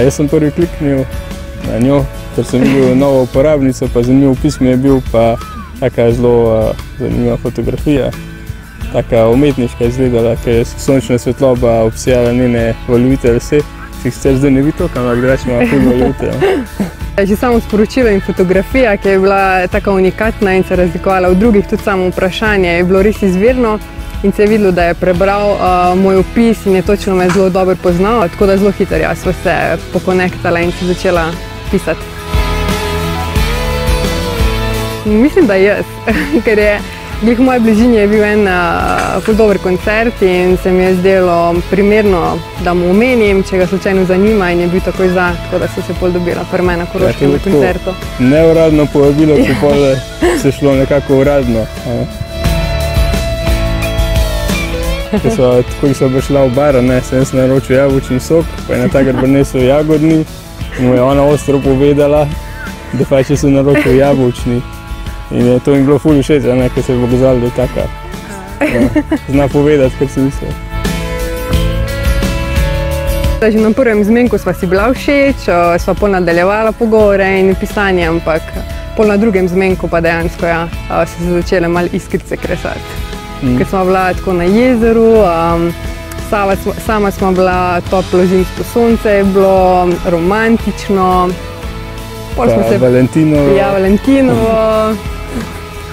Jaz sem prvi kliknil na njo, ker sem bil novo uporabnico, pa zanimiv opis mi je bil, pa taka zelo zanimiva fotografija. Taka umetniška izgledala, ker je sončna svetloba obsijala njene valovite lase. Sicer zdaj ne vi to, ampak drugače ima ful valovite. Že samo sporočilo in fotografija, ki je bila taka unikatna in se razlikovala od drugih, tudi samo vprašanje je bilo res izvirno in se je videlo, da je prebral moj opis in je točno me zelo dobro poznal, tako da zelo hitro sva se pokonektala in se začela pisati. Mislim, da jaz, ker je glih v moji bližini je bil en ful dober koncert in se mi je zdelo primerno, da mu omenim, če ga slučajno zanima in je bil takoj za, tako da so se pol dobila pri meni na Koroškem na koncertu. Neuradno povabilo, ki pol se šlo nekako uradno. Tako so prišla v bar, sem se naročil jabolčni sok, pa je na takrat prinesel jagodni. Mu je ona ostro povedala, da pa če sem naročil jabolčni. In to mi je bilo ful všeč, ker se je pokazalo, da je taka. Zna povedati, kar si mislil. Že na prvem zmenku sva si bila všeč, sva pol nadaljevala pogovore in pisanje, ampak pol na drugem zmenku pa dejansko so se začele malo iskrice kresati. Ker sva bila tako na jezeru, sama sva bila toplo zimsko sonce, je bilo romantično. Pa Valentinovo. Ja, Valentinovo.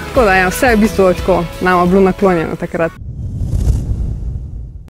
Tako da vse je v bistvu tako nama bilo naklonjeno takrat.